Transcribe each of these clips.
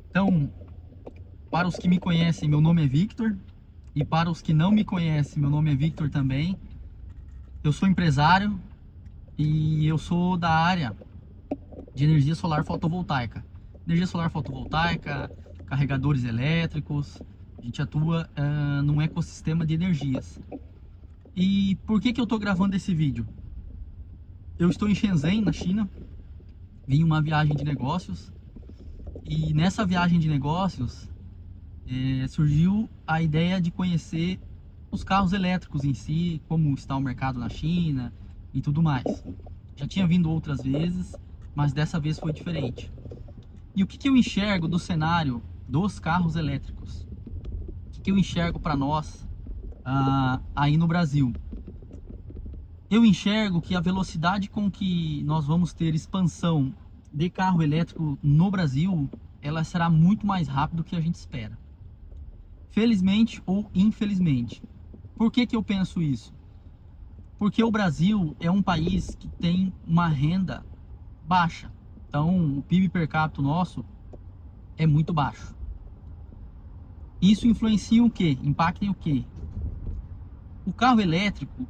Então, para os que me conhecem, meu nome é Victor. E para os que não me conhecem, meu nome é Victor também. Eu sou empresário e eu sou da área de energia solar fotovoltaica. Energia solar fotovoltaica, carregadores elétricos. A gente atua num ecossistema de energias. E por que eu estou gravando esse vídeo? Eu estou em Shenzhen, na China. Vim em uma viagem de negócios. E nessa viagem de negócios, surgiu a ideia de conhecer os carros elétricos em si, como está o mercado na China e tudo mais. Já tinha vindo outras vezes, mas dessa vez foi diferente. E o que eu enxergo do cenário dos carros elétricos? O que eu enxergo para nós aí no Brasil? Eu enxergo que a velocidade com que nós vamos ter expansão de carro elétrico no Brasil, ela será muito mais rápido do que a gente espera. Felizmente ou infelizmente. Por que eu penso isso? Porque o Brasil é um país que tem uma renda baixa. Então, o PIB per capita nosso é muito baixo. Isso influencia o quê? Impacta em o quê? O carro elétrico,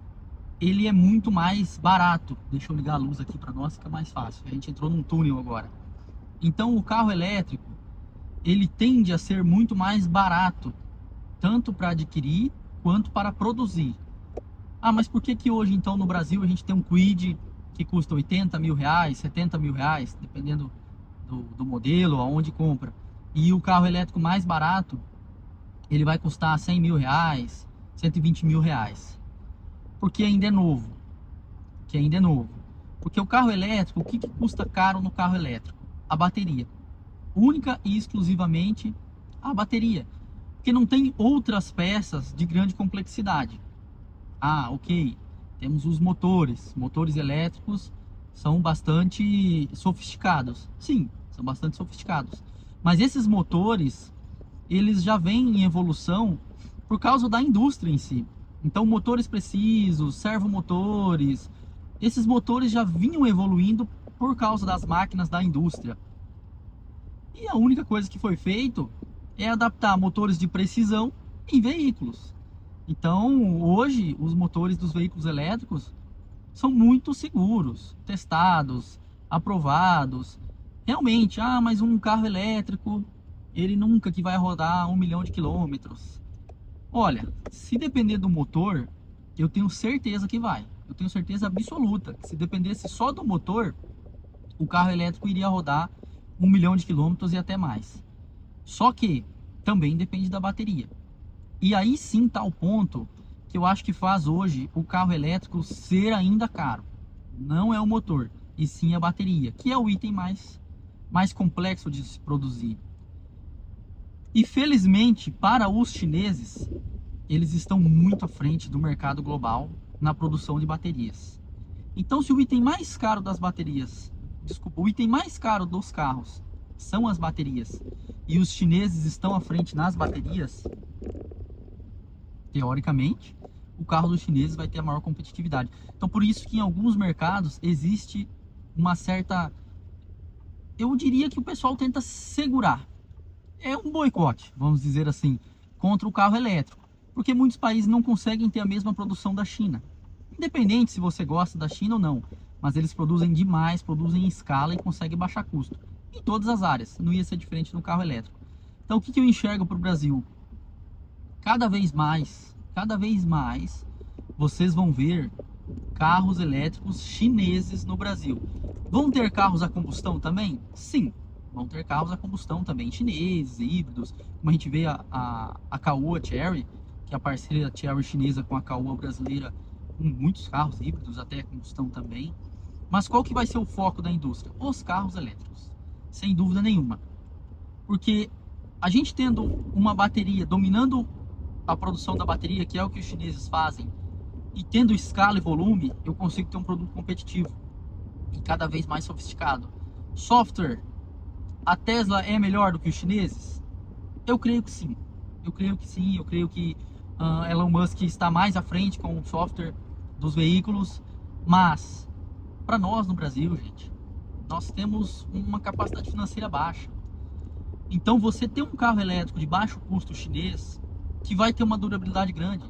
ele é muito mais barato. Deixa eu ligar a luz aqui para nós, fica mais fácil. A gente entrou num túnel agora. Então, o carro elétrico, ele tende a ser muito mais barato, tanto para adquirir quanto para produzir. Ah, mas por que hoje então no Brasil a gente tem um Kwid que custa 80 mil reais, 70 mil reais, dependendo do modelo, aonde compra, e o carro elétrico mais barato ele vai custar 100 mil reais, 120 mil reais? Porque ainda é novo, que ainda é novo. Porque o carro elétrico, o que custa caro no carro elétrico? A bateria. Única e exclusivamente a bateria. Porque não tem outras peças de grande complexidade. Ah, ok. Temos os motores. Motores elétricos são bastante sofisticados. Sim, são bastante sofisticados. Mas esses motores, eles já vêm em evolução por causa da indústria em si. Então, motores precisos, servomotores, esses motores já vinham evoluindo por causa das máquinas da indústria. E a única coisa que foi feito é adaptar motores de precisão em veículos. Então, hoje, os motores dos veículos elétricos são muito seguros, testados, aprovados. Realmente, mas um carro elétrico, ele nunca que vai rodar 1 milhão de quilômetros. Olha, se depender do motor, eu tenho certeza que vai. Eu tenho certeza absoluta que se dependesse só do motor, o carro elétrico iria rodar 1 milhão de quilômetros e até mais. Só que também depende da bateria. E aí sim está o ponto que eu acho que faz hoje o carro elétrico ser ainda caro. Não é o motor, e sim a bateria, que é o item mais complexo de se produzir. E felizmente para os chineses, eles estão muito à frente do mercado global na produção de baterias. Então, se o item mais caro das baterias, desculpa, o item mais caro dos carros são as baterias, e os chineses estão à frente nas baterias, teoricamente, o carro dos chineses vai ter a maior competitividade. Então, por isso que em alguns mercados existe uma certa, eu diria que o pessoal tenta segurar. É um boicote, vamos dizer assim, contra o carro elétrico, porque muitos países não conseguem ter a mesma produção da China. Independente se você gosta da China ou não, mas eles produzem demais, produzem em escala e conseguem baixar custo. Em todas as áreas, não ia ser diferente no carro elétrico. Então, o que eu enxergo para o Brasil? Cada vez mais, vocês vão ver carros elétricos chineses no Brasil. Vão ter carros a combustão também? Sim, vão ter carros a combustão também, chineses, híbridos, como a gente vê a Caoa Chery, que é a parceira Chery chinesa com a Caoa brasileira, com muitos carros híbridos, até a combustão também. Mas qual que vai ser o foco da indústria? Os carros elétricos, sem dúvida nenhuma. Porque a gente tendo uma bateria, dominando a produção da bateria, que é o que os chineses fazem, e tendo escala e volume, eu consigo ter um produto competitivo e cada vez mais sofisticado. Software, a Tesla é melhor do que os chineses? Eu creio que sim. Eu creio que sim. Eu creio que Elon Musk está mais à frente com o software dos veículos. Mas, para nós no Brasil, gente, nós temos uma capacidade financeira baixa. Então você ter um carro elétrico de baixo custo chinês, que vai ter uma durabilidade grande,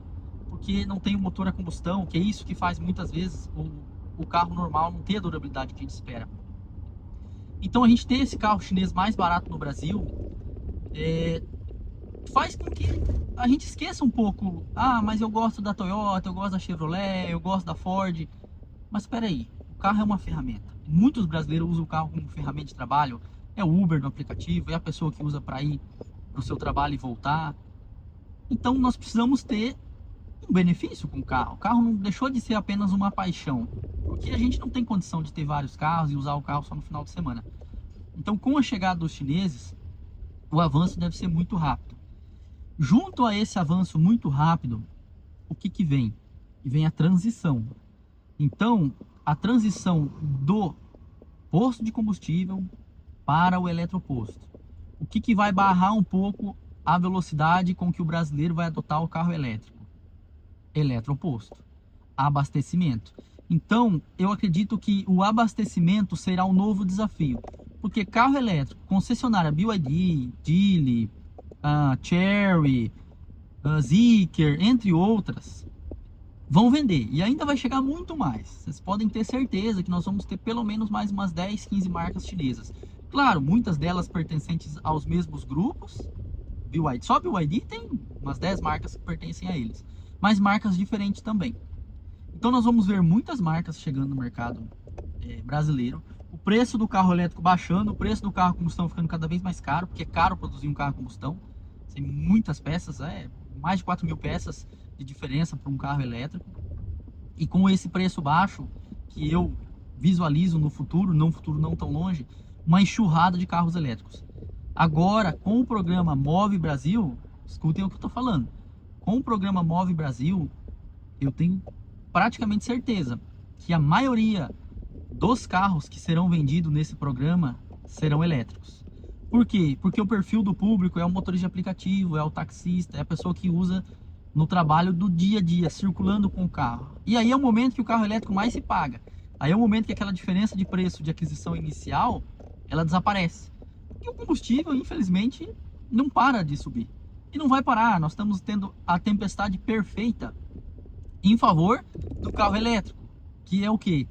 porque não tem um motor a combustão, que é isso que faz muitas vezes o carro normal não ter a durabilidade que a gente espera. Então a gente ter esse carro chinês mais barato no Brasil faz com que a gente esqueça um pouco, mas eu gosto da Toyota, eu gosto da Chevrolet, eu gosto da Ford. Mas espera aí, o carro é uma ferramenta. Muitos brasileiros usam o carro como ferramenta de trabalho. É o Uber no aplicativo, é a pessoa que usa para ir para o seu trabalho e voltar. Então nós precisamos ter um benefício com o carro. O carro não deixou de ser apenas uma paixão, porque a gente não tem condição de ter vários carros e usar o carro só no final de semana. Então, com a chegada dos chineses, o avanço deve ser muito rápido. Junto a esse avanço muito rápido, o que vem? Vem a transição. Então, a transição do posto de combustível para o eletroposto. O que vai barrar um pouco a velocidade com que o brasileiro vai adotar o carro elétrico? Eletroposto. Abastecimento. Então, eu acredito que o abastecimento será um novo desafio. Porque carro elétrico, concessionária BYD, Geely, Chery, Zeekr, entre outras, vão vender. E ainda vai chegar muito mais. Vocês podem ter certeza que nós vamos ter pelo menos mais umas 10, 15 marcas chinesas. Claro, muitas delas pertencentes aos mesmos grupos. BYD, só BYD tem umas 10 marcas que pertencem a eles. Mas marcas diferentes também. Então nós vamos ver muitas marcas chegando no mercado brasileiro. O preço do carro elétrico baixando, o preço do carro a combustão ficando cada vez mais caro, porque é caro produzir um carro a combustão. Tem muitas peças, mais de 4 mil peças de diferença para um carro elétrico. E com esse preço baixo, que eu visualizo no futuro, num futuro não tão longe, uma enxurrada de carros elétricos. Agora, com o programa Move Brasil, escutem o que eu estou falando. Com o programa Move Brasil, eu tenho praticamente certeza que a maioria dos carros que serão vendidos nesse programa serão elétricos. Por quê? Porque o perfil do público é o motorista de aplicativo, é o taxista, é a pessoa que usa no trabalho do dia a dia, circulando com o carro. E aí é o momento que o carro elétrico mais se paga. Aí é o momento que aquela diferença de preço de aquisição inicial, ela desaparece. E o combustível, infelizmente, não para de subir. E não vai parar. Nós estamos tendo a tempestade perfeita em favor do carro elétrico, que é o quê?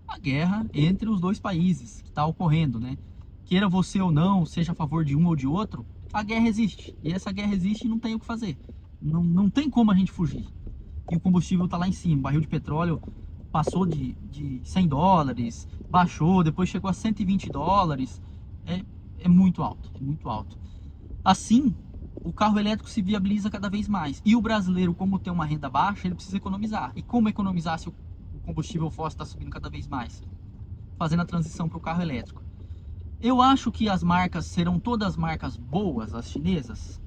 A guerra entre os dois países que está ocorrendo, né? Queira você ou não, seja a favor de um ou de outro, a guerra existe. E essa guerra existe e não tem o que fazer. Não tem como a gente fugir. E o combustível está lá em cima. O barril de petróleo passou de $100, baixou, depois chegou a $120. É muito alto, é muito alto. Assim, o carro elétrico se viabiliza cada vez mais. E o brasileiro, como tem uma renda baixa, ele precisa economizar. E como economizar se o combustível fóssil está subindo cada vez mais? Fazendo a transição para o carro elétrico. Eu acho que as marcas serão todas marcas boas, as chinesas?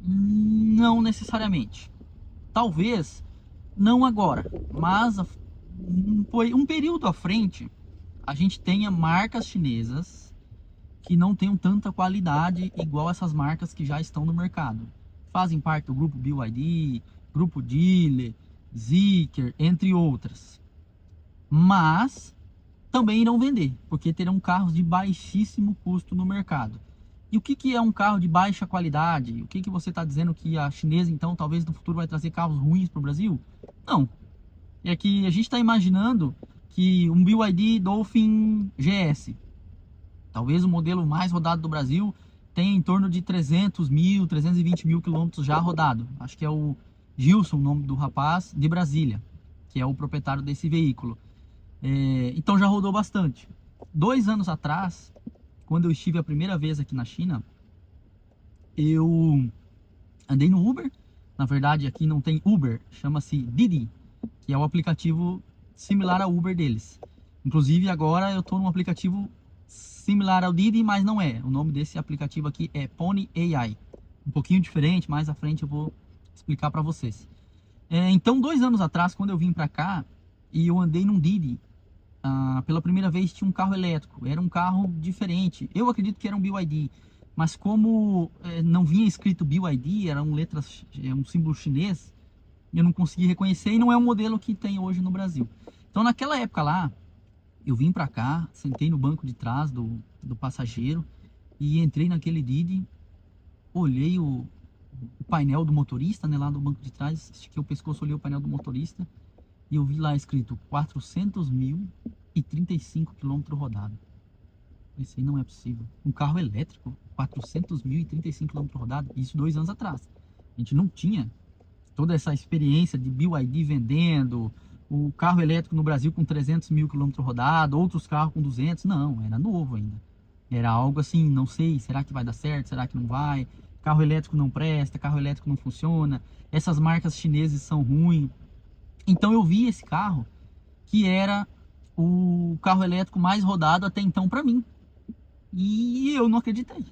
Não necessariamente. Talvez não agora, mas um período à frente a gente tenha marcas chinesas que não tenham tanta qualidade igual essas marcas que já estão no mercado. Fazem parte do grupo BYD, grupo Geely, Zeekr, entre outras. Mas também irão vender, porque terão carros de baixíssimo custo no mercado. E o que é um carro de baixa qualidade? O que você está dizendo que a chinesa, então, talvez no futuro vai trazer carros ruins para o Brasil? Não. É que a gente está imaginando que um BYD Dolphin GS, talvez o modelo mais rodado do Brasil, tenha em torno de 300 mil, 320 mil quilômetros já rodado. Acho que é o Gilson, o nome do rapaz, de Brasília, que é o proprietário desse veículo. Então já rodou bastante. 2 anos atrás, quando eu estive a primeira vez aqui na China, eu andei no Uber. Na verdade, aqui não tem Uber, chama-se Didi, que é o aplicativo similar ao Uber deles. Inclusive, agora eu estou num aplicativo similar ao Didi, mas não é. O nome desse aplicativo aqui é Pony AI. Um pouquinho diferente, mais à frente eu vou explicar para vocês. Então, 2 anos atrás, quando eu vim para cá e eu andei num Didi, pela primeira vez tinha um carro elétrico. Era um carro diferente. Eu acredito que era um BYD, mas como não vinha escrito BYD, era um símbolo chinês, eu não consegui reconhecer e não é um modelo que tem hoje no Brasil. Então, naquela época lá, eu vim para cá, sentei no banco de trás do passageiro e entrei naquele Didi, olhei o painel do motorista, né, lá do banco de trás, estiquei o pescoço, olhei o painel do motorista e eu vi lá escrito 400.035 quilômetros rodados. Isso aí não é possível. Um carro elétrico, 400.035 quilômetros rodados, isso 2 anos atrás. A gente não tinha toda essa experiência de BYD vendendo, o carro elétrico no Brasil com 300 mil quilômetros rodados, outros carros com 200, não, era novo ainda. Era algo assim, não sei, será que vai dar certo, será que não vai? Carro elétrico não presta, carro elétrico não funciona, essas marcas chinesas são ruins. Então eu vi esse carro, que era o carro elétrico mais rodado até então para mim. E eu não acreditei.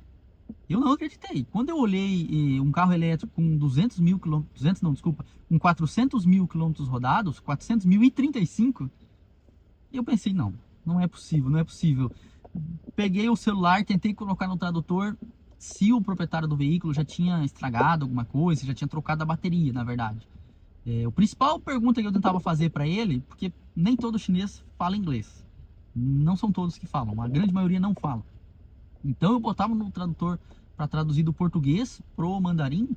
Eu não acreditei. Quando eu olhei um carro elétrico com 200 mil quilômetros, 200 não, desculpa, com 400 mil quilômetros rodados, 400.035, eu pensei, não, não é possível, não é possível. Peguei o celular, tentei colocar no tradutor se o proprietário do veículo já tinha estragado alguma coisa, já tinha trocado a bateria, na verdade. O principal pergunta que eu tentava fazer para ele, porque nem todo chinês fala inglês. Não são todos que falam, a grande maioria não fala. Então eu botava no tradutor para traduzir do português pro mandarim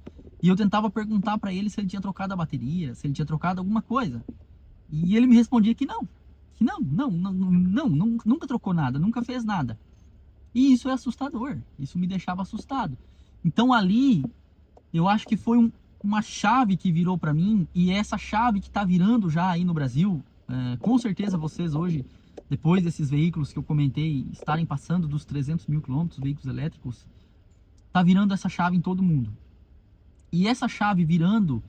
e eu tentava perguntar para ele se ele tinha trocado a bateria, se ele tinha trocado alguma coisa. E ele me respondia que não, nunca trocou nada, nunca fez nada. E isso é assustador, isso me deixava assustado. Então ali, eu acho que foi uma chave que virou para mim, e é essa chave que está virando já aí no Brasil. Com certeza vocês hoje, depois desses veículos que eu comentei estarem passando dos 300 mil quilômetros, veículos elétricos, está virando essa chave em todo mundo. E essa chave virando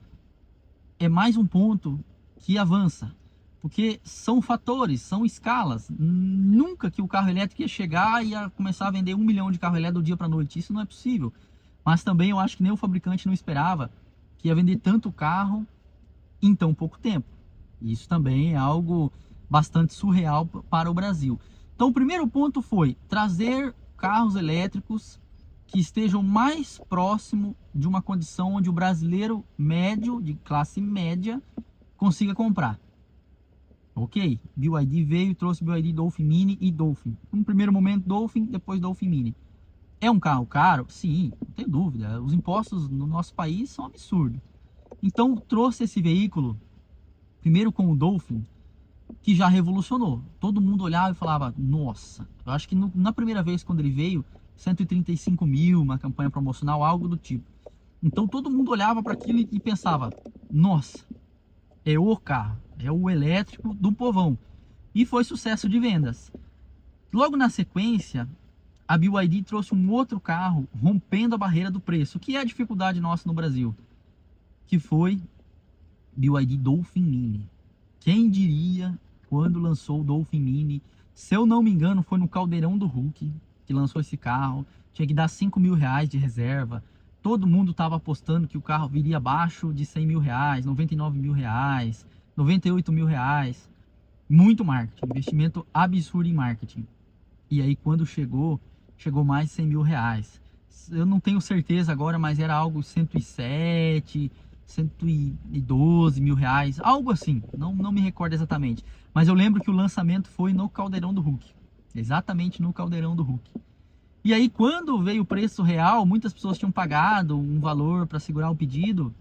é mais um ponto que avança, porque são fatores, são escalas. Nunca que o carro elétrico ia chegar e ia começar a vender 1 milhão de carro elétrico do dia para a noite, isso não é possível. Mas também eu acho que nem o fabricante não esperava que ia vender tanto carro em tão pouco tempo. Isso também é algo bastante surreal para o Brasil. Então o primeiro ponto foi trazer carros elétricos que estejam mais próximo de uma condição onde o brasileiro médio, de classe média, consiga comprar. Ok, BYD veio e trouxe BYD Dolphin Mini e Dolphin. No primeiro momento Dolphin, depois Dolphin Mini. É um carro caro? Sim, não tem dúvida. Os impostos no nosso país são absurdos. Então trouxe esse veículo, primeiro com o Dolphin, que já revolucionou. Todo mundo olhava e falava, nossa. Eu acho que na primeira vez quando ele veio, 135 mil, uma campanha promocional, algo do tipo. Então todo mundo olhava para aquilo e pensava, nossa, é o carro, é o elétrico do povão. E foi sucesso de vendas. Logo na sequência, a BYD trouxe um outro carro, rompendo a barreira do preço, que é a dificuldade nossa no Brasil, que foi BYD Dolphin Mini. Quem diria quando lançou o Dolphin Mini? Se eu não me engano, foi no Caldeirão do Hulk que lançou esse carro. Tinha que dar 5 mil reais de reserva. Todo mundo estava apostando que o carro viria abaixo de 100 mil reais, 99 mil reais, 98 mil reais. Muito marketing, investimento absurdo em marketing. E aí quando chegou mais de 100 mil reais. Eu não tenho certeza agora, mas era algo 107, 112 mil reais, algo assim, não me recordo exatamente. Mas eu lembro que o lançamento foi no Caldeirão do Hulk, exatamente no Caldeirão do Hulk. E aí quando veio o preço real, muitas pessoas tinham pagado um valor para segurar o pedido.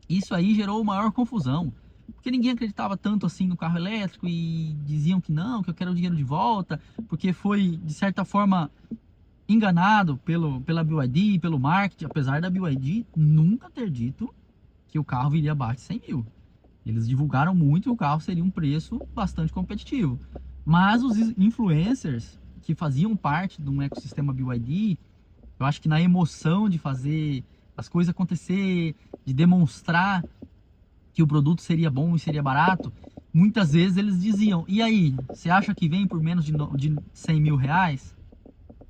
Isso aí gerou maior confusão, porque ninguém acreditava tanto assim no carro elétrico e diziam que não, que eu quero o dinheiro de volta, porque foi de certa forma enganado pela BYD, pelo marketing, apesar da BYD nunca ter dito que o carro viria abaixo de 100 mil. Eles divulgaram muito e o carro seria um preço bastante competitivo. Mas os influencers que faziam parte de um ecossistema BYD, eu acho que na emoção de fazer as coisas acontecer, de demonstrar que o produto seria bom e seria barato, muitas vezes eles diziam, e aí, você acha que vem por menos de 100 mil reais?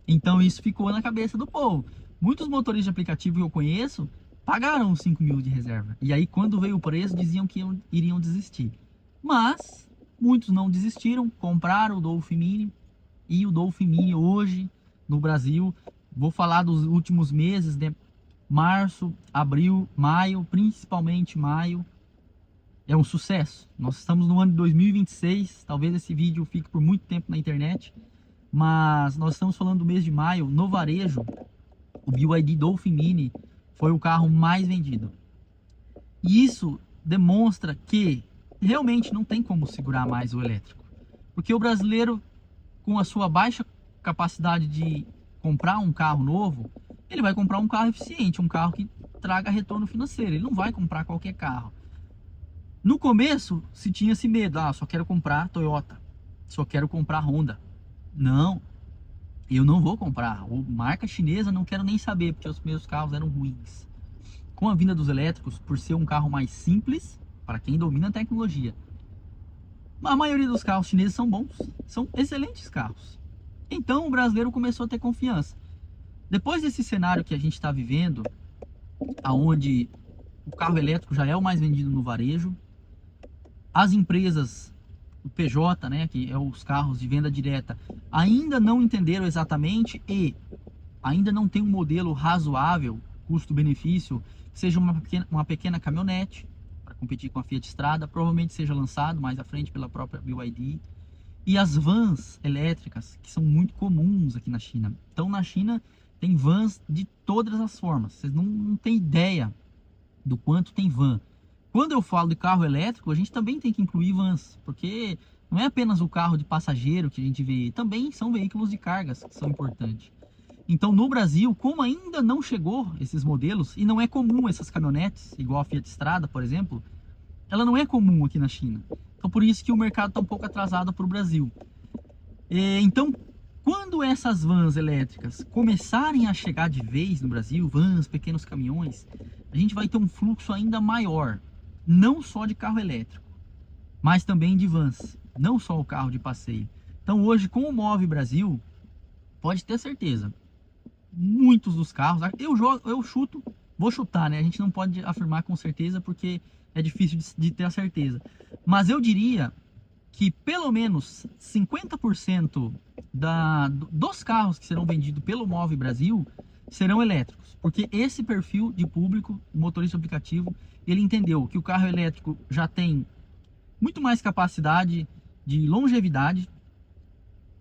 Então isso ficou na cabeça do povo. Muitos motoristas de aplicativo que eu conheço pagaram 5 mil de reserva. E aí quando veio o preço diziam que iriam desistir. Mas muitos não desistiram, compraram o Dolphin Mini. E o Dolphin Mini hoje no Brasil, vou falar dos últimos meses, né? Março, abril, maio, principalmente maio, é um sucesso. Nós estamos no ano de 2026, talvez esse vídeo fique por muito tempo na internet, mas nós estamos falando do mês de maio. No varejo, o BYD Dolphin Mini foi o carro mais vendido. E isso demonstra que realmente não tem como segurar mais o elétrico. Porque o brasileiro, com a sua baixa capacidade de comprar um carro novo, ele vai comprar um carro eficiente, um carro que traga retorno financeiro. Ele não vai comprar qualquer carro. No começo, se tinha esse medo. Só quero comprar Toyota, só quero comprar Honda. Não, eu não vou comprar. Marca chinesa, não quero nem saber, porque os meus carros eram ruins. Com a vinda dos elétricos, por ser um carro mais simples, para quem domina a tecnologia, a maioria dos carros chineses são bons, são excelentes carros. Então o brasileiro começou a ter confiança. Depois desse cenário que a gente está vivendo, aonde o carro elétrico já é o mais vendido no varejo, as empresas, o PJ, né, que é os carros de venda direta, ainda não entenderam exatamente e ainda não tem um modelo razoável, custo-benefício, que seja uma pequena caminhonete para competir com a Fiat Strada, provavelmente seja lançado mais à frente pela própria BYD. E as vans elétricas, que são muito comuns aqui na China. Então na China tem vans de todas as formas, vocês não têm ideia do quanto tem van. Quando eu falo de carro elétrico, a gente também tem que incluir vans, porque não é apenas o carro de passageiro que a gente vê, também são veículos de cargas que são importantes. Então no Brasil, como ainda não chegou esses modelos, e não é comum essas caminhonetes, igual a Fiat Strada, por exemplo, ela não é comum aqui na China. Então por isso que o mercado está um pouco atrasado para o Brasil. Então, quando essas vans elétricas começarem a chegar de vez no Brasil, vans, pequenos caminhões, a gente vai ter um fluxo ainda maior, não só de carro elétrico, mas também de vans, não só o carro de passeio. Então hoje, com o Move Brasil, pode ter certeza, muitos dos carros, eu chuto, vou chutar, né? A gente não pode afirmar com certeza porque é difícil de ter a certeza. Mas eu diria que pelo menos 50% dos carros que serão vendidos pelo Move Brasil serão elétricos. Porque esse perfil de público, o motorista aplicativo, ele entendeu que o carro elétrico já tem muito mais capacidade de longevidade,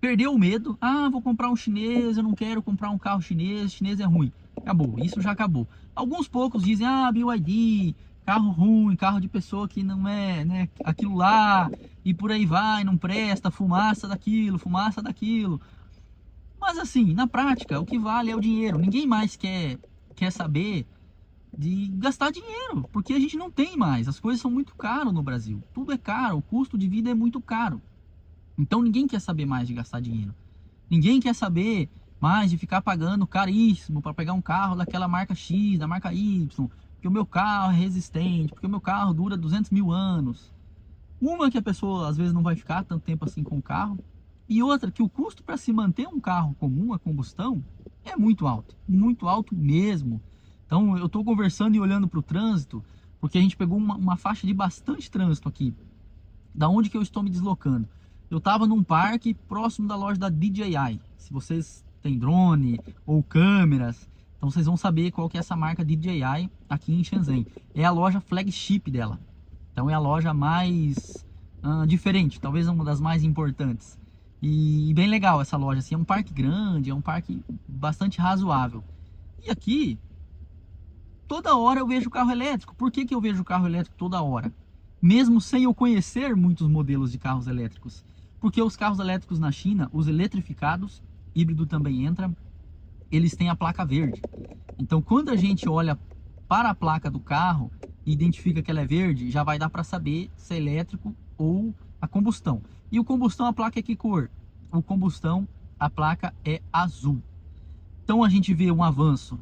perdeu o medo. Vou comprar um chinês, eu não quero comprar um carro chinês, chinês é ruim. Acabou, isso já acabou. Alguns poucos dizem, BYD, carro ruim, carro de pessoa que não é, né, aquilo lá, e por aí vai, não presta, fumaça daquilo. Mas assim, na prática, o que vale é o dinheiro. Ninguém mais quer saber de gastar dinheiro, porque a gente não tem mais. As coisas são muito caras no Brasil. Tudo é caro, o custo de vida é muito caro. Então ninguém quer saber mais de gastar dinheiro. Ninguém quer saber mais de ficar pagando caríssimo para pegar um carro daquela marca X, da marca Y, porque o meu carro é resistente, porque o meu carro dura 200 mil anos. Uma, que a pessoa às vezes não vai ficar tanto tempo assim com o carro, e outra, que o custo para se manter um carro comum a combustão é muito alto mesmo. Então eu estou conversando e olhando para o trânsito, porque a gente pegou uma faixa de bastante trânsito aqui, da onde que eu estou me deslocando. Eu estava num parque próximo da loja da DJI. Se vocês têm drone ou câmeras, então vocês vão saber qual que é essa marca DJI aqui em Shenzhen. É a loja flagship dela. Então é a loja mais diferente, talvez uma das mais importantes. E bem legal essa loja, assim, é um parque grande, é um parque bastante razoável. E aqui, toda hora eu vejo carro elétrico. Por que eu vejo carro elétrico toda hora? Mesmo sem eu conhecer muitos modelos de carros elétricos. Porque os carros elétricos na China, os eletrificados, híbrido também entra, eles têm a placa verde. Então quando a gente olha para a placa do carro e identifica que ela é verde, já vai dar para saber se é elétrico ou a combustão. E o combustão, a placa é que cor? O combustão, a placa é azul. Então a gente vê um avanço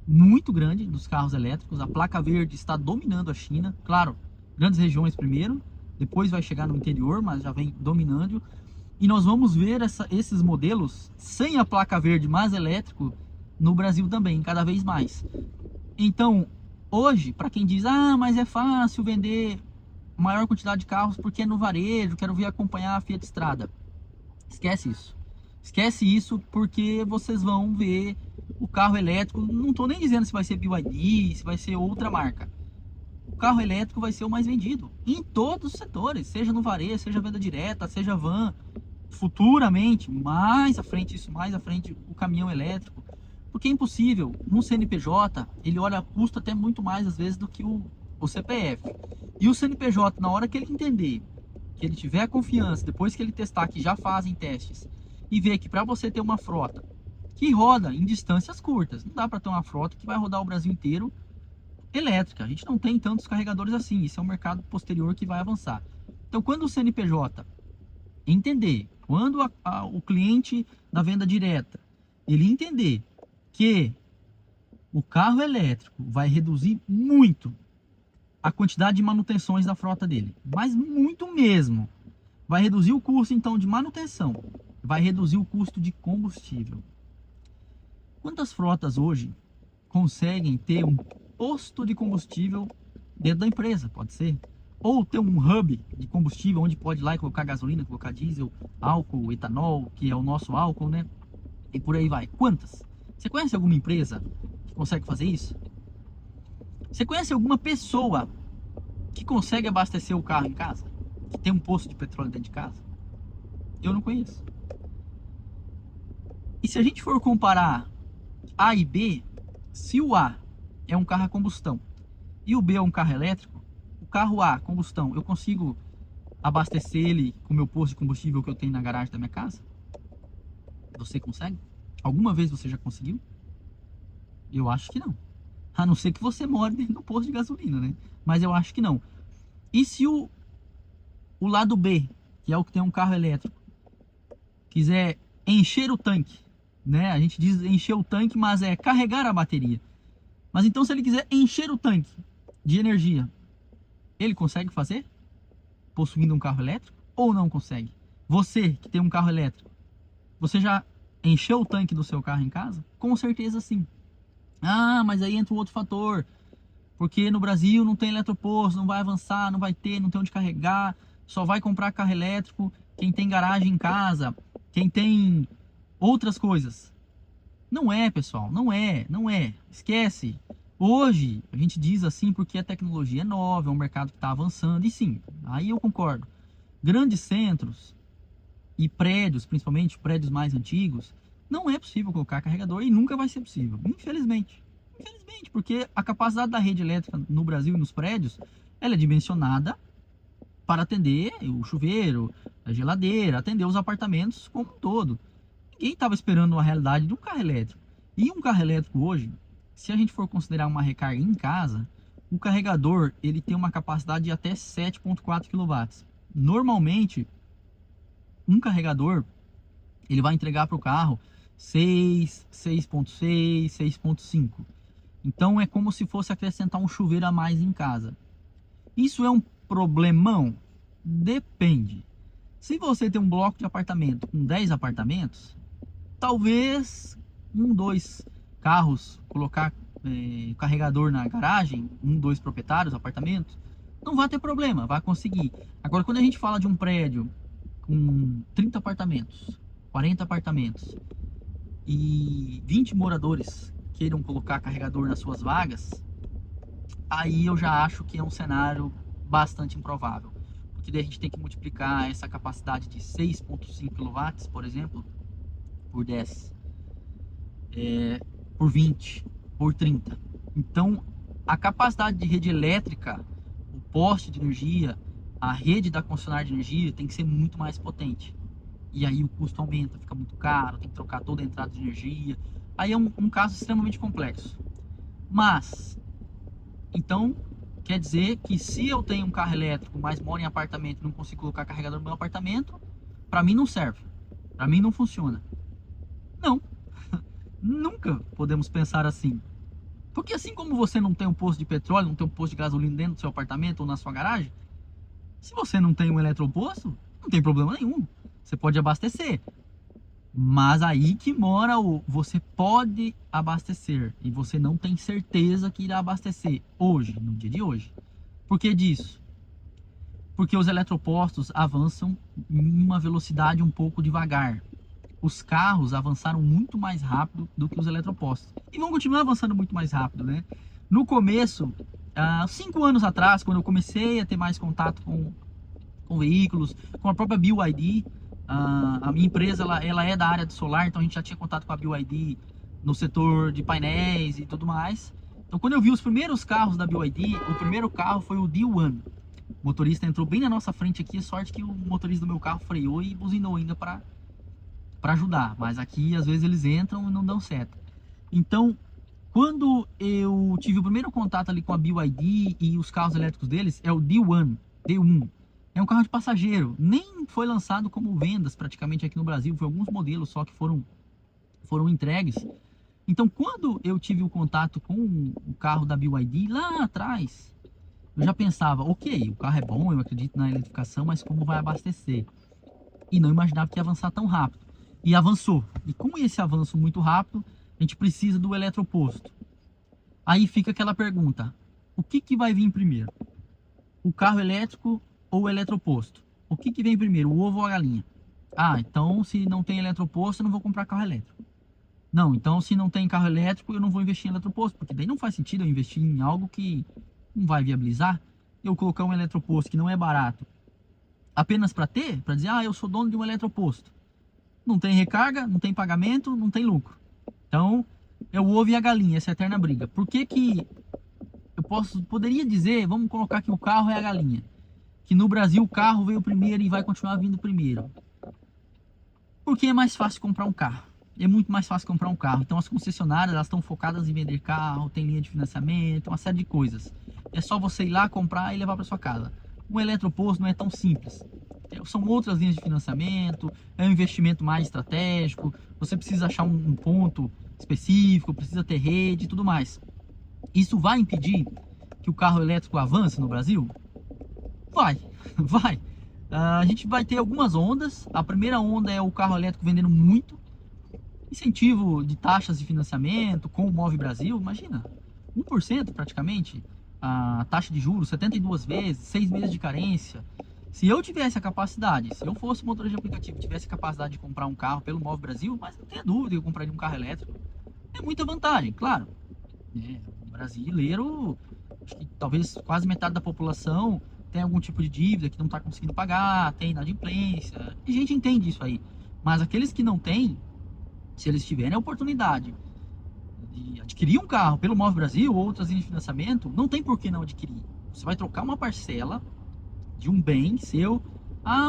muito grande dos carros elétricos. A placa verde está dominando a China. Claro, grandes regiões primeiro, depois vai chegar no interior, mas já vem dominando. E nós vamos ver esses modelos sem a placa verde, mas elétrico, no Brasil também, cada vez mais. Então, hoje, para quem diz, mas é fácil vender maior quantidade de carros porque é no varejo, quero vir acompanhar a Fiat Strada. Esquece isso. Esquece isso, porque vocês vão ver o carro elétrico. Não estou nem dizendo se vai ser BYD, se vai ser outra marca. O carro elétrico vai ser o mais vendido em todos os setores, seja no varejo, seja venda direta, seja van. futuramente, mais à frente, o caminhão elétrico, porque é impossível. No CNPJ, ele olha custo até muito mais às vezes do que o CPF. E o CNPJ, na hora que ele entender, que ele tiver confiança, depois que ele testar, que já fazem testes, e ver que para você ter uma frota que roda em distâncias curtas, não dá para ter uma frota que vai rodar o Brasil inteiro elétrica. A gente não tem tantos carregadores assim. Isso é um mercado posterior que vai avançar. Então, quando o CNPJ entender, quando o cliente da venda direta, ele entender que o carro elétrico vai reduzir muito a quantidade de manutenções da frota dele, mas muito mesmo. Vai reduzir o custo então de manutenção, vai reduzir o custo de combustível. Quantas frotas hoje conseguem ter um posto de combustível dentro da empresa? Pode ser. Ou ter um hub de combustível onde pode ir lá e colocar gasolina, colocar diesel, álcool, etanol, que é o nosso álcool, né? E por aí vai. Quantas? Você conhece alguma empresa que consegue fazer isso? Você conhece alguma pessoa que consegue abastecer o carro em casa? Que tem um posto de petróleo dentro de casa? Eu não conheço. E se a gente for comparar A e B, se o A é um carro a combustão e o B é um carro elétrico, o carro A, combustão, eu consigo abastecer ele com o meu posto de combustível que eu tenho na garagem da minha casa? Você consegue? Alguma vez você já conseguiu? Eu acho que não. A não ser que você more dentro do posto de gasolina, né? Mas eu acho que não. E se o lado B, que é o que tem um carro elétrico, quiser encher o tanque, né? A gente diz encher o tanque, mas é carregar a bateria. Mas então se ele quiser encher o tanque de energia, ele consegue fazer? Possuindo um carro elétrico? Ou não consegue? Você que tem um carro elétrico, você já encheu o tanque do seu carro em casa? Com certeza sim. Ah, mas aí entra um outro fator. Porque no Brasil não tem eletroposto, não vai avançar, não vai ter, não tem onde carregar. Só vai comprar carro elétrico quem tem garagem em casa, quem tem outras coisas. Não é, pessoal, não é. Esquece. Hoje, a gente diz assim porque a tecnologia é nova, é um mercado que está avançando. E sim, aí eu concordo. Grandes centros e prédios, principalmente prédios mais antigos, não é possível colocar carregador e nunca vai ser possível, infelizmente. Infelizmente, porque a capacidade da rede elétrica no Brasil e nos prédios, ela é dimensionada para atender o chuveiro, a geladeira, atender os apartamentos como um todo. Ninguém estava esperando a realidade de um carro elétrico. E um carro elétrico hoje, se a gente for considerar uma recarga em casa, o carregador ele tem uma capacidade de até 7,4 kW. Normalmente, um carregador ele vai entregar para o carro 6, 6,6, 6,5. Então é como se fosse acrescentar um chuveiro a mais em casa. Isso é um problemão? Depende. Se você tem um bloco de apartamento com 10 apartamentos, talvez dois carros, colocar carregador na garagem, dois proprietários, apartamentos, não vai ter problema, vai conseguir. Agora, quando a gente fala de um prédio com 30 apartamentos, 40 apartamentos e 20 moradores queiram colocar carregador nas suas vagas, aí eu já acho que é um cenário bastante improvável. Porque daí a gente tem que multiplicar essa capacidade de 6,5 kW, por exemplo, por 10, por 20, por 30. Então, a capacidade de rede elétrica, o poste de energia, a rede da concessionária de energia tem que ser muito mais potente. E aí o custo aumenta, fica muito caro, tem que trocar toda a entrada de energia. Aí é um caso extremamente complexo. Mas, então, quer dizer que se eu tenho um carro elétrico, mas moro em apartamento e não consigo colocar carregador no meu apartamento, para mim não serve. Para mim não funciona. Não. Nunca podemos pensar assim. Porque assim como você não tem um posto de petróleo, não tem um posto de gasolina dentro do seu apartamento ou na sua garagem, se você não tem um eletroposto, não tem problema nenhum. Você pode abastecer. Mas aí que mora você pode abastecer e você não tem certeza que irá abastecer hoje, no dia de hoje. Por que disso? Porque os eletropostos avançam em uma velocidade um pouco devagar. Os carros avançaram muito mais rápido do que os eletropostos. E vão continuar avançando muito mais rápido, né? No começo, 5 anos atrás, quando eu comecei a ter mais contato com veículos, com a própria BYD, A minha empresa, ela é da área de solar, então a gente já tinha contato com a BYD no setor de painéis e tudo mais. Então quando eu vi os primeiros carros da BYD, o primeiro carro foi o D1. O motorista entrou bem na nossa frente aqui, sorte que o motorista do meu carro freou e buzinou ainda para ajudar. Mas aqui às vezes eles entram e não dão certo. Então, quando eu tive o primeiro contato ali com a BYD e os carros elétricos deles, é o D1. É um carro de passageiro, nem foi lançado como vendas praticamente aqui no Brasil, foi alguns modelos só que foram entregues. Então, quando eu tive o contato com o carro da BYD lá atrás, eu já pensava, ok, o carro é bom, eu acredito na eletrificação, mas como vai abastecer? E não imaginava que ia avançar tão rápido. E avançou. E com esse avanço muito rápido, a gente precisa do eletroposto. Aí fica aquela pergunta, o que vai vir primeiro? O carro elétrico ou o eletroposto? O que vem primeiro, o ovo ou a galinha? Ah, então se não tem eletroposto, eu não vou comprar carro elétrico. Não, então se não tem carro elétrico, eu não vou investir em eletroposto, porque daí não faz sentido eu investir em algo que não vai viabilizar. Eu colocar um eletroposto que não é barato, apenas para ter, para dizer, eu sou dono de um eletroposto. Não tem recarga, não tem pagamento, não tem lucro. Então, é o ovo e a galinha, essa eterna briga. Por que eu poderia dizer, vamos colocar que o carro é a galinha? Que no Brasil o carro veio primeiro e vai continuar vindo primeiro. Porque é mais fácil comprar um carro. É muito mais fácil comprar um carro. Então as concessionárias, elas estão focadas em vender carro, tem linha de financiamento, uma série de coisas. É só você ir lá comprar e levar para sua casa. Um eletroposto não é tão simples. São outras linhas de financiamento, é um investimento mais estratégico, você precisa achar um ponto específico, precisa ter rede e tudo mais. Isso vai impedir que o carro elétrico avance no Brasil? Vai, vai. A gente vai ter algumas ondas. A primeira onda é o carro elétrico vendendo muito. Incentivo de taxas de financiamento com o Move Brasil, imagina, 1% praticamente. A taxa de juros, 72 vezes, 6 meses de carência. Se eu tivesse a capacidade, se eu fosse motorista de aplicativo, tivesse a capacidade de comprar um carro pelo Move Brasil, mas não tenha dúvida que eu compraria um carro elétrico. É muita vantagem, claro. O brasileiro, acho que talvez quase metade da população tem algum tipo de dívida que não está conseguindo pagar, tem inadimplência. A gente entende isso aí. Mas aqueles que não têm, se eles tiverem a oportunidade de adquirir um carro pelo Move Brasil ou outras linhas de financiamento, não tem por que não adquirir. Você vai trocar uma parcela de um bem seu.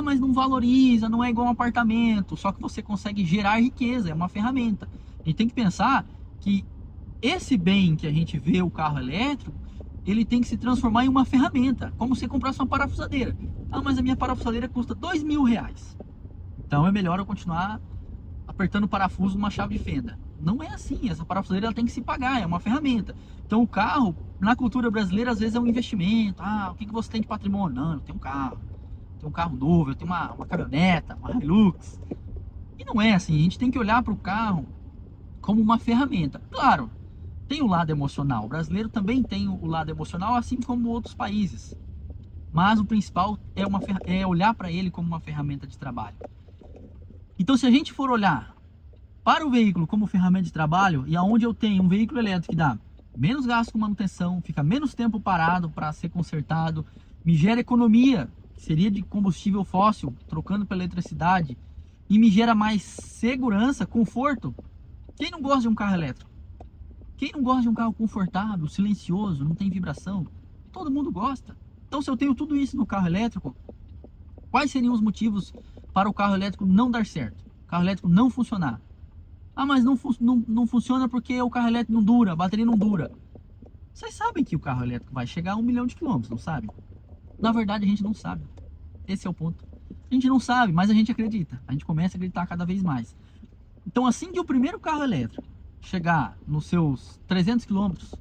Mas não valoriza, não é igual um apartamento. Só que você consegue gerar riqueza, é uma ferramenta. A gente tem que pensar que esse bem que a gente vê, o carro elétrico, ele tem que se transformar em uma ferramenta, como se comprasse uma parafusadeira. Mas a minha parafusadeira custa R$ 2.000. Então é melhor eu continuar apertando o parafuso numa chave de fenda. Não é assim, essa parafusadeira ela tem que se pagar, é uma ferramenta. Então o carro, na cultura brasileira, às vezes é um investimento. O que você tem de patrimônio? Não, eu tenho um carro. Eu tenho um carro novo, eu tenho uma caminhoneta, uma Hilux. E não é assim, a gente tem que olhar para o carro como uma ferramenta. Claro, tem o lado emocional. O brasileiro também tem o lado emocional, assim como outros países. Mas o principal é olhar para ele como uma ferramenta de trabalho. Então, se a gente for olhar para o veículo como ferramenta de trabalho, e aonde eu tenho um veículo elétrico que dá menos gasto com manutenção, fica menos tempo parado para ser consertado, me gera economia, que seria de combustível fóssil, trocando pela eletricidade, e me gera mais segurança, conforto. Quem não gosta de um carro elétrico? Quem não gosta de um carro confortável, silencioso, não tem vibração? Todo mundo gosta. Então, se eu tenho tudo isso no carro elétrico, quais seriam os motivos para o carro elétrico não dar certo? O carro elétrico não funcionar? Mas não funciona porque o carro elétrico não dura, a bateria não dura. Vocês sabem que o carro elétrico vai chegar a 1 milhão de quilômetros, não sabem? Na verdade, a gente não sabe. Esse é o ponto. A gente não sabe, mas a gente acredita. A gente começa a acreditar cada vez mais. Então, assim que o primeiro carro elétrico chegar nos seus 300 quilômetros,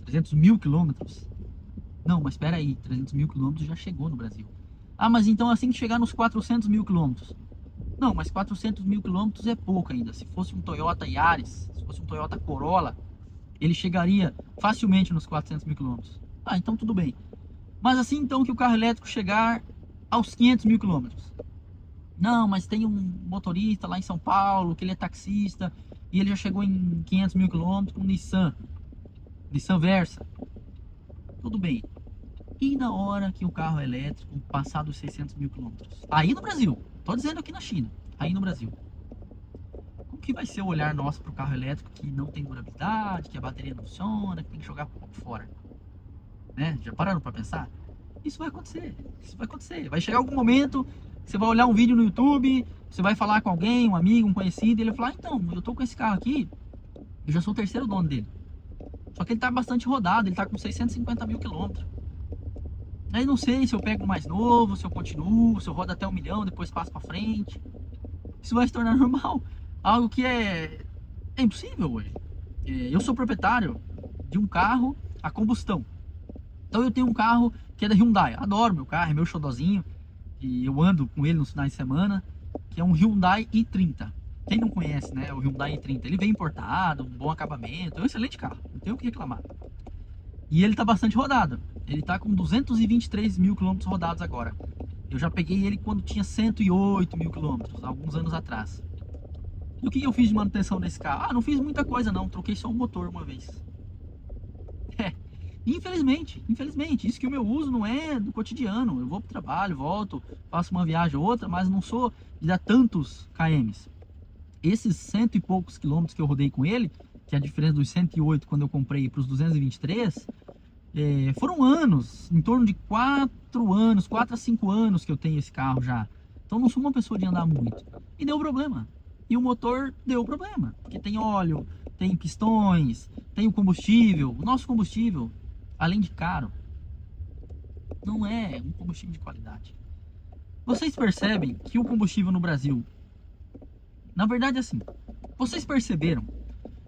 300 mil quilômetros. Não, mas espera aí, 300 mil quilômetros já chegou no Brasil. Mas então assim que chegar nos 400 mil quilômetros. Não, mas 400 mil quilômetros é pouco ainda. Se fosse um Toyota Yaris, se fosse um Toyota Corolla, ele chegaria facilmente nos 400 mil quilômetros. Então tudo bem. Mas assim então que o carro elétrico chegar aos 500 mil quilômetros. Não, mas tem um motorista lá em São Paulo, que ele é taxista, e ele já chegou em 500 mil quilômetros com um Nissan Versa. Tudo bem. E na hora que o carro elétrico passar dos 600 mil quilômetros? Aí no Brasil, Tô dizendo aqui na China, aí no Brasil. Como que vai ser o olhar nosso pro carro elétrico que não tem durabilidade, que a bateria não funciona, que tem que jogar fora? Né? Já pararam para pensar? Isso vai acontecer. Isso vai acontecer. Vai chegar algum momento, você vai olhar um vídeo no YouTube, você vai falar com alguém, um amigo, um conhecido, e ele vai falar: então, eu tô com esse carro aqui, eu já sou o terceiro dono dele. Só que ele tá bastante rodado, ele tá com 650 mil quilômetros. Aí não sei se eu pego o mais novo, se eu continuo, se eu rodo até 1 milhão, depois passo para frente. Isso vai se tornar normal. Algo que é impossível hoje. Eu sou proprietário de um carro a combustão. Então eu tenho um carro que é da Hyundai. Adoro meu carro, é meu xodozinho. E eu ando com ele nos finais de semana. Que é um Hyundai i30. Quem não conhece, né? O Hyundai i30. Ele vem importado, um bom acabamento. É um excelente carro. Não tenho o que reclamar. E ele tá bastante rodado. Ele tá com 223 mil quilômetros rodados agora. Eu já peguei ele quando tinha 108 mil quilômetros, alguns anos atrás. E o que eu fiz de manutenção nesse carro? Ah, não fiz muita coisa não. Troquei só o motor uma vez. É. Infelizmente, isso que o meu uso não é do cotidiano. Eu vou pro trabalho, volto, faço uma viagem ou outra, mas não sou de dar tantos kms. Esses cento e poucos quilômetros que eu rodei com ele, que é a diferença dos 108 quando eu comprei para os 223, foram anos, em torno de 4 anos, 4 a 5 anos que eu tenho esse carro já. Então não sou uma pessoa de andar muito. E deu problema. E o motor deu problema, porque tem óleo, tem pistões, tem o combustível. O nosso combustível, além de caro, não é um combustível de qualidade. Vocês percebem que o combustível no Brasil, na verdade é assim, vocês perceberam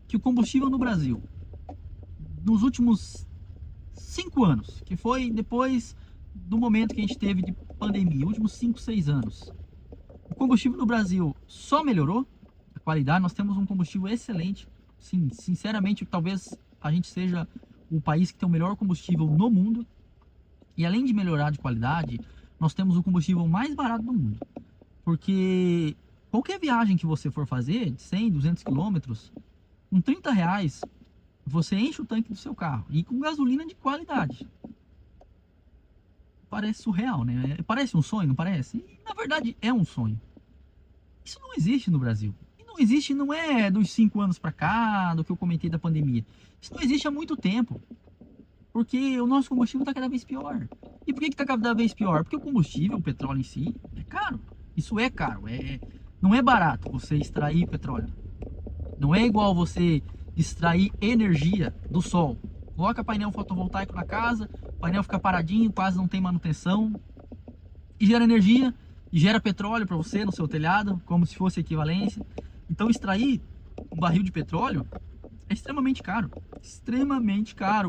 que o combustível no Brasil, nos últimos 5 anos, que foi depois do momento que a gente teve de pandemia, últimos 5, 6 anos, o combustível no Brasil só melhorou a qualidade. Nós temos um combustível excelente. Sim, sinceramente, talvez a gente seja o país que tem o melhor combustível no mundo. E além de melhorar de qualidade, nós temos o combustível mais barato do mundo. Porque qualquer viagem que você for fazer, de 100, 200 quilômetros, com 30 reais, você enche o tanque do seu carro. E com gasolina de qualidade. Parece surreal, né? Parece um sonho, não parece? E, na verdade, é um sonho. Isso não existe no Brasil. E não existe, não é dos 5 anos para cá, do que eu comentei da pandemia. Isso não existe há muito tempo. Porque o nosso combustível está cada vez pior. E por que está cada vez pior? Porque o combustível, o petróleo em si, é caro. Isso é caro. Não é barato você extrair petróleo. Não é igual você extrair energia do sol. Coloca painel fotovoltaico na casa, o painel fica paradinho, quase não tem manutenção, e gera energia, e gera petróleo para você no seu telhado, como se fosse equivalência. Então extrair um barril de petróleo é extremamente caro,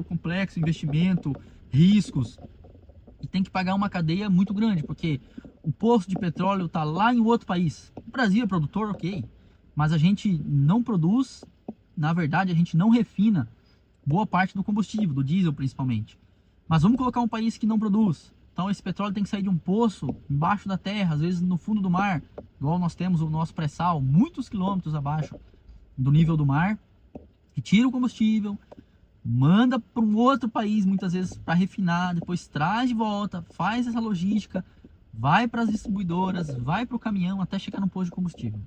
complexo, investimento, riscos, e tem que pagar uma cadeia muito grande, porque o poço de petróleo está lá em outro país. O Brasil é produtor, ok, mas a gente não produz, na verdade a gente não refina boa parte do combustível, do diesel principalmente. Mas vamos colocar um país que não produz. Então esse petróleo tem que sair de um poço embaixo da terra, às vezes no fundo do mar, igual nós temos o nosso pré-sal, muitos quilômetros abaixo do nível do mar, que tira o combustível, manda para um outro país, muitas vezes para refinar, depois traz de volta, faz essa logística, vai para as distribuidoras, vai para o caminhão até chegar no posto de combustível.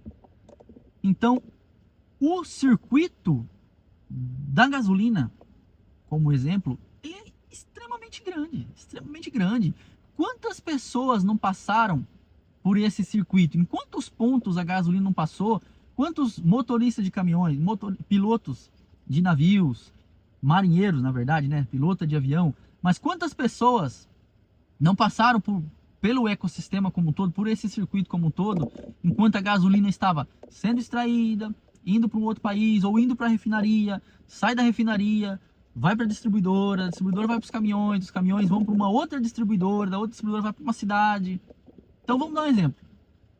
Então, o circuito da gasolina, como exemplo, ele é extremamente grande. Quantas pessoas não passaram por esse circuito? Em quantos pontos a gasolina não passou? Quantos motoristas de caminhões, pilotos de navios, marinheiros, na verdade, né? Pilota de avião. Mas quantas pessoas não passaram pelo ecossistema como um todo, por esse circuito como um todo, enquanto a gasolina estava sendo extraída, indo para um outro país, ou indo para a refinaria, sai da refinaria, vai para a distribuidora vai para os caminhões vão para uma outra distribuidora, da outra distribuidora vai para uma cidade. Então vamos dar um exemplo.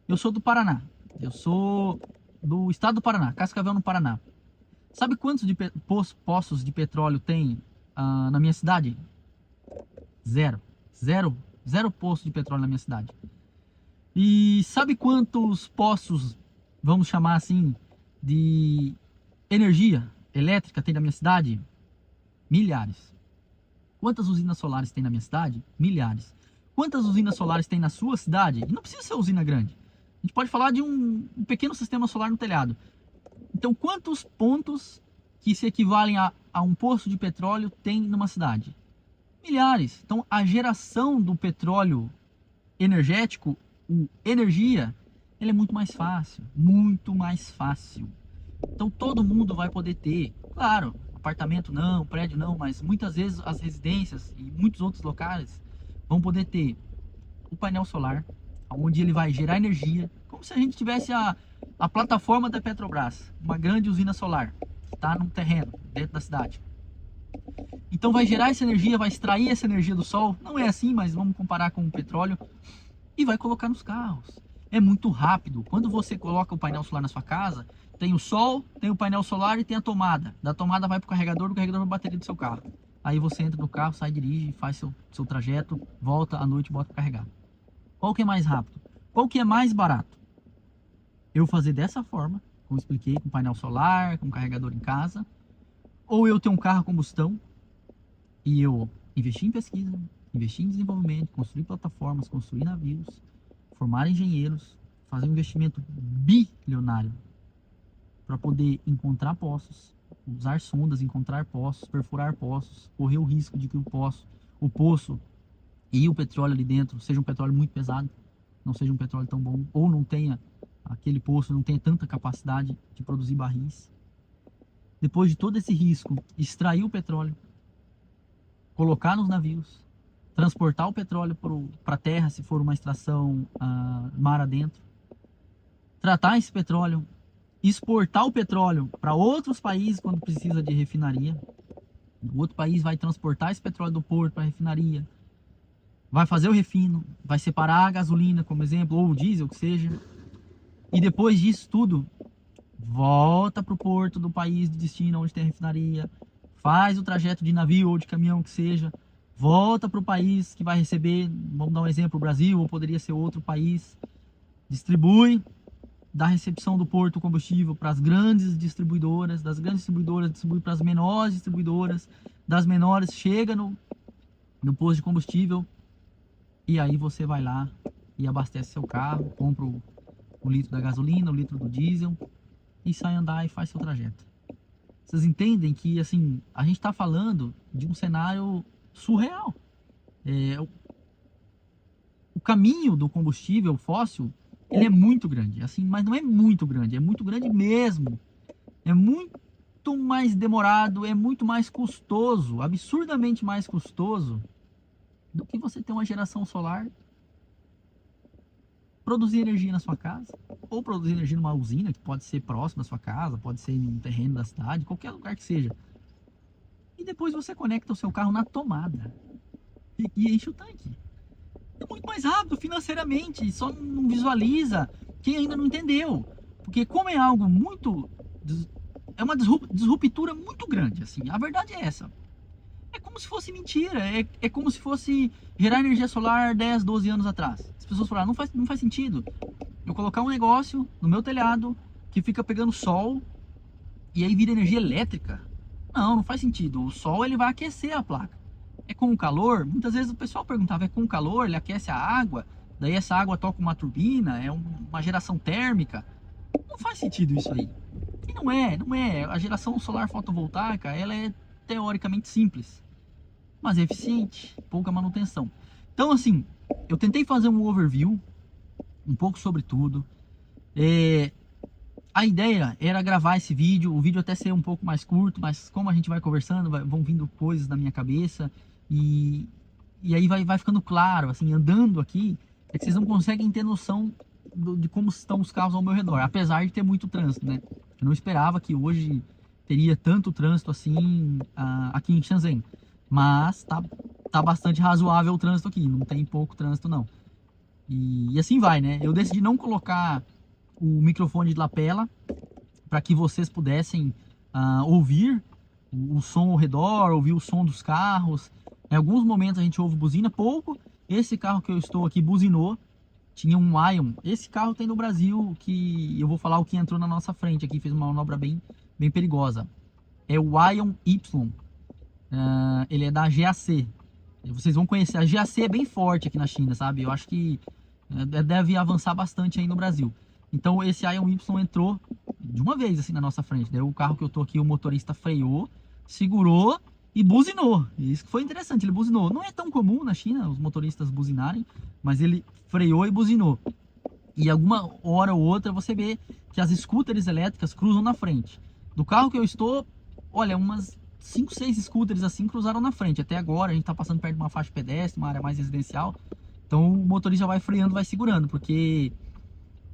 Eu sou do Paraná, eu sou do estado do Paraná, Cascavel, no Paraná. Sabe quantos poços de petróleo tem na minha cidade? Zero poço de petróleo na minha cidade. E sabe quantos poços, vamos chamar assim, de energia elétrica tem na minha cidade? Milhares. Quantas usinas solares tem na minha cidade? Milhares. Quantas usinas solares tem na sua cidade? E não precisa ser usina grande. A gente pode falar de um pequeno sistema solar no telhado. Então, quantos pontos que se equivalem a um poço de petróleo tem numa cidade? Milhares. Então, a geração do petróleo energético, energia, ele é muito mais fácil, muito mais fácil. Então, todo mundo vai poder ter, claro, apartamento não, prédio não, mas muitas vezes as residências e muitos outros locais vão poder ter o painel solar, onde ele vai gerar energia, como se a gente tivesse a plataforma da Petrobras, uma grande usina solar, que está num terreno dentro da cidade. Então vai gerar essa energia, vai extrair essa energia do sol, não é assim, mas vamos comparar com o petróleo, e vai colocar nos carros. É muito rápido. Quando você coloca o painel solar na sua casa, tem o sol, tem o painel solar e tem a tomada. Da tomada vai para o carregador, do carregador para a bateria do seu carro. Aí você entra no carro, sai, dirige, faz seu trajeto, volta à noite e bota para carregar. Qual que é mais rápido? Qual que é mais barato? Eu fazer dessa forma, como expliquei, com painel solar, com carregador em casa, ou eu ter um carro a combustão e eu investir em pesquisa, investir em desenvolvimento, construir plataformas, construir navios, formar engenheiros, fazer um investimento bilionário para poder encontrar poços, usar sondas, encontrar poços, perfurar poços, correr o risco de que o poço e o petróleo ali dentro seja um petróleo muito pesado, não seja um petróleo tão bom, ou não tenha aquele poço, não tenha tanta capacidade de produzir barris. Depois de todo esse risco, extrair o petróleo, colocar nos navios, transportar o petróleo para a terra, se for uma extração mar adentro, tratar esse petróleo, exportar o petróleo para outros países quando precisa de refinaria. O outro país vai transportar esse petróleo do porto para a refinaria, vai fazer o refino, vai separar a gasolina, como exemplo, ou o diesel, que seja, e depois disso tudo, volta para o porto do país de destino onde tem a refinaria, faz o trajeto de navio ou de caminhão que seja, volta para o país que vai receber, vamos dar um exemplo, o Brasil, ou poderia ser outro país, distribui da recepção do porto o combustível para as grandes distribuidoras, das grandes distribuidoras distribui para as menores distribuidoras, das menores chega no posto de combustível, e aí você vai lá e abastece seu carro, compra o litro da gasolina, o litro do diesel e sai andar e faz seu trajeto. Vocês entendem que assim a gente está falando de um cenário surreal. O caminho do combustível fóssil ele é muito grande, assim, mas não é muito grande mesmo. É muito mais demorado, é muito mais custoso, absurdamente mais custoso do que você ter uma geração solar, produzir energia na sua casa, ou produzir energia numa usina, que pode ser próximo da sua casa, pode ser em um terreno da cidade, qualquer lugar que seja. E depois você conecta o seu carro na tomada e enche o tanque. É muito mais rápido financeiramente, só não visualiza quem ainda não entendeu. Porque como é algo muito... é uma disruptura muito grande, assim, a verdade é essa. É como se fosse mentira, é como se fosse gerar energia solar 10, 12 anos atrás. As pessoas falaram, não faz sentido eu colocar um negócio no meu telhado que fica pegando sol e aí vira energia elétrica. Não faz sentido. O sol ele vai aquecer a placa. É com o calor, muitas vezes o pessoal perguntava, é com o calor, ele aquece a água, daí essa água toca uma turbina, é uma geração térmica. Não faz sentido isso aí. E não é. A geração solar fotovoltaica, ela é teoricamente simples, mas é eficiente, pouca manutenção. Então assim, eu tentei fazer um overview, um pouco sobre tudo. A ideia era gravar esse vídeo, o vídeo até ser um pouco mais curto, mas como a gente vai conversando, vão vindo coisas na minha cabeça e aí vai ficando claro, assim, andando aqui, é que vocês não conseguem ter noção de como estão os carros ao meu redor, apesar de ter muito trânsito, né? Eu não esperava que hoje teria tanto trânsito assim aqui em Shenzhen, mas tá bastante razoável o trânsito aqui, não tem pouco trânsito não. E assim vai, né? Eu decidi não colocar o microfone de lapela para que vocês pudessem ouvir o som ao redor, ouvir o som dos carros. Em alguns momentos a gente ouve buzina, pouco. Esse carro que eu estou aqui buzinou, tinha um Ion. Esse carro tem no Brasil, que eu vou falar o que entrou na nossa frente aqui, fez uma manobra bem perigosa. É o Ion Y. Ele é da GAC. Vocês vão conhecer. A GAC é bem forte aqui na China, sabe? Eu acho que Deve avançar bastante aí no Brasil. Então esse ION-Y entrou de uma vez assim na nossa frente. Daí o carro que eu tô aqui, o motorista freou, segurou e buzinou. E isso que foi interessante, ele buzinou. Não é tão comum na China os motoristas buzinarem, mas ele freou e buzinou. E alguma hora ou outra você vê que as scooters elétricas cruzam na frente. Do carro que eu estou, olha, umas 5, 6 scooters assim cruzaram na frente. Até agora a gente está passando perto de uma faixa pedestre, uma área mais residencial. Então o motorista vai freando, vai segurando, porque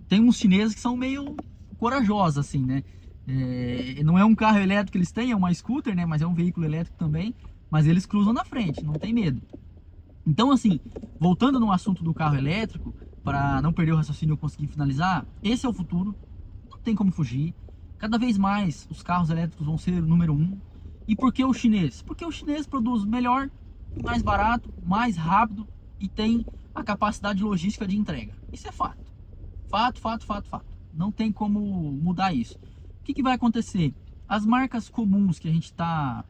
tem uns chineses que são meio corajosos assim, né? Não é um carro elétrico que eles têm, é uma scooter, né? Mas é um veículo elétrico também. Mas eles cruzam na frente, não tem medo. Então, assim, voltando no assunto do carro elétrico, para não perder o raciocínio e eu conseguir finalizar, esse é o futuro, não tem como fugir. Cada vez mais os carros elétricos vão ser o número 1. E por que o chinês? Porque o chinês produz melhor, mais barato, mais rápido e tem a capacidade logística de entrega. Isso é fato. Fato, fato, fato, fato. Não tem como mudar isso. O que vai acontecer? As marcas comuns que a gente está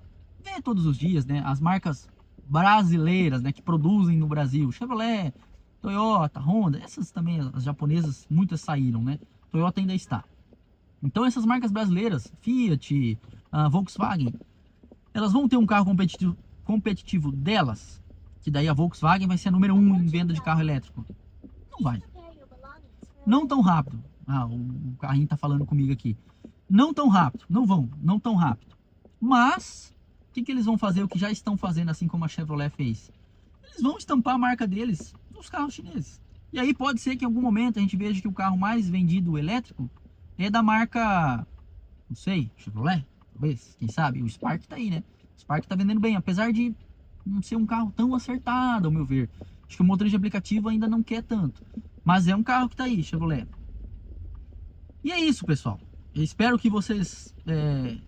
vendo todos os dias, né? As marcas brasileiras, né, que produzem no Brasil, Chevrolet, Toyota, Honda, essas também, as japonesas, muitas saíram, né? Toyota ainda está. Então essas marcas brasileiras, Fiat, Volkswagen, elas vão ter um carro competitivo delas, que daí a Volkswagen vai ser a número 1 em venda de carro elétrico. Não vai. Não tão rápido. O carrinho tá falando comigo aqui. Não tão rápido, não vão, não tão rápido. Mas o que eles vão fazer? O que já estão fazendo, assim como a Chevrolet fez? Eles vão estampar a marca deles nos carros chineses. E aí pode ser que em algum momento a gente veja que o carro mais vendido elétrico é da marca, não sei, Chevrolet, talvez, quem sabe? O Spark tá aí, né? O Spark tá vendendo bem, apesar de não ser um carro tão acertado, ao meu ver. Acho que o motorista de aplicativo ainda não quer tanto. Mas é um carro que tá aí, Chevrolet. E é isso, pessoal. Eu espero que vocês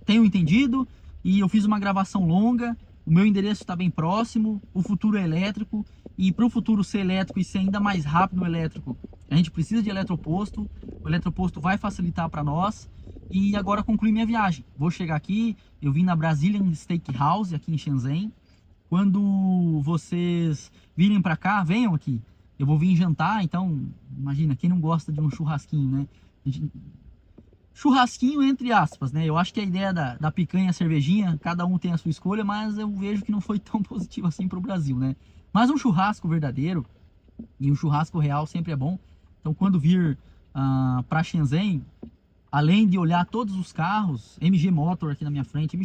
tenham entendido. E eu fiz uma gravação longa. O meu endereço está bem próximo. O futuro é elétrico. E para o futuro ser elétrico e ser ainda mais rápido no elétrico, a gente precisa de eletroposto. O eletroposto vai facilitar para nós. E agora concluí minha viagem. Vou chegar aqui. Eu vim na Brazilian Steakhouse, aqui em Shenzhen. Quando vocês virem para cá, venham aqui. Eu vou vir jantar, então, imagina, quem não gosta de um churrasquinho, né? Churrasquinho entre aspas, né? Eu acho que a ideia da picanha e a cervejinha, cada um tem a sua escolha, mas eu vejo que não foi tão positivo assim para o Brasil, né? Mas um churrasco verdadeiro e um churrasco real sempre é bom. Então, quando vir para Shenzhen, além de olhar todos os carros, MG Motor aqui na minha frente,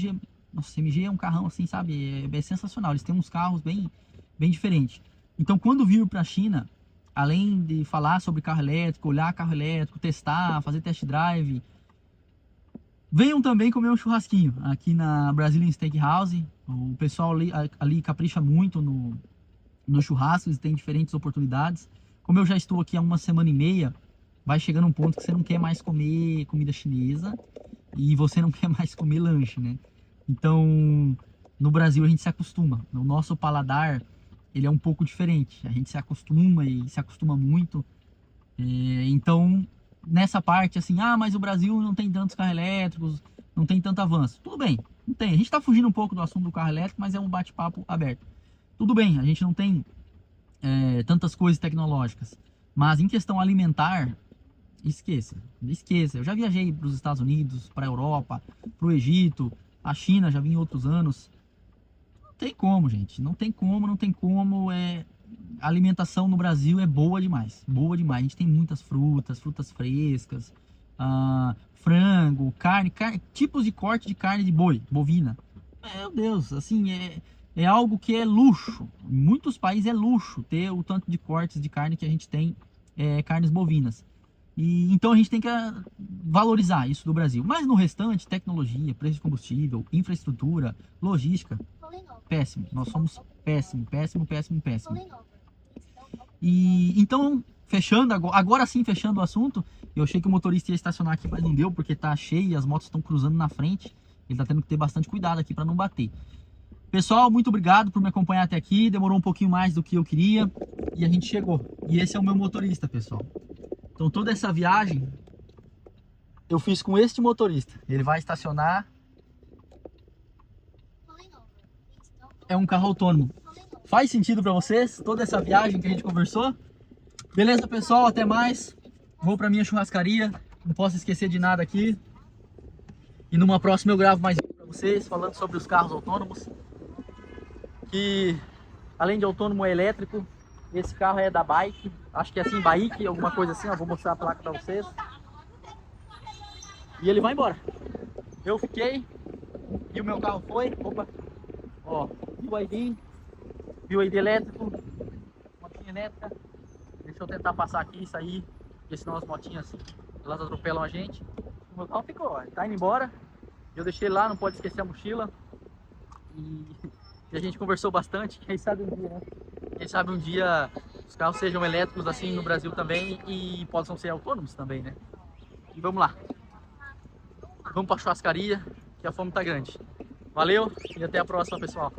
nossa, MG é um carrão assim, sabe? É sensacional. Eles têm uns carros bem diferentes. Então, quando vir para a China, além de falar sobre carro elétrico, olhar carro elétrico, testar, fazer test drive, venham também comer um churrasquinho aqui na Brazilian Steakhouse. O pessoal ali capricha muito no churrasco, eles têm diferentes oportunidades. Como eu já estou aqui há uma semana e meia, vai chegando um ponto que você não quer mais comer comida chinesa e você não quer mais comer lanche, né? Então, no Brasil a gente se acostuma. O nosso paladar, ele é um pouco diferente. A gente se acostuma e se acostuma muito. Então, nessa parte assim, mas o Brasil não tem tantos carros elétricos, não tem tanto avanço. Tudo bem, não tem. A gente está fugindo um pouco do assunto do carro elétrico, mas é um bate-papo aberto. Tudo bem, a gente não tem tantas coisas tecnológicas. Mas em questão alimentar, esqueça. Eu já viajei para os Estados Unidos, para a Europa, para o Egito, a China, já vim em outros anos. Não tem como, gente. Não tem como. A alimentação no Brasil é boa demais. Boa demais. A gente tem muitas frutas frescas, frango, carne, tipos de corte de carne de boi, bovina. Meu Deus, assim, é algo que é luxo. Em muitos países é luxo ter o tanto de cortes de carne que a gente tem, carnes bovinas. E então a gente tem que valorizar isso do Brasil. Mas no restante, tecnologia, preço de combustível, infraestrutura, logística, péssimo. Nós somos péssimo. E então, fechando, agora sim fechando o assunto, eu achei que o motorista ia estacionar aqui, mas não deu, porque tá cheio e as motos estão cruzando na frente. Ele tá tendo que ter bastante cuidado aqui para não bater. Pessoal, muito obrigado por me acompanhar até aqui. Demorou um pouquinho mais do que eu queria e a gente chegou. E esse é o meu motorista, pessoal. Então toda essa viagem eu fiz com este motorista. Ele vai estacionar. É um carro autônomo. Faz sentido para vocês toda essa viagem que a gente conversou? Beleza, pessoal, até mais. Vou pra minha churrascaria, não posso esquecer de nada aqui. E numa próxima eu gravo mais vídeo pra vocês, falando sobre os carros autônomos. Que além de autônomo é elétrico, esse carro é da Bike. Acho que é assim, Bike, alguma coisa assim, ó. Vou mostrar a placa pra vocês. E ele vai embora. Eu fiquei e o meu carro foi. Opa, ó, BYD elétrico, motinha elétrica. Deixa eu tentar passar aqui e sair, porque senão as motinhas elas atropelam a gente. O meu carro ficou, ó, tá indo embora. Eu deixei lá, não pode esquecer a mochila. E a gente conversou bastante, quem sabe um dia, né? Quem sabe um dia os carros sejam elétricos assim no Brasil também e possam ser autônomos também, né? E vamos lá. Vamos pra churrascaria, que a fome tá grande. Valeu e até a próxima, pessoal.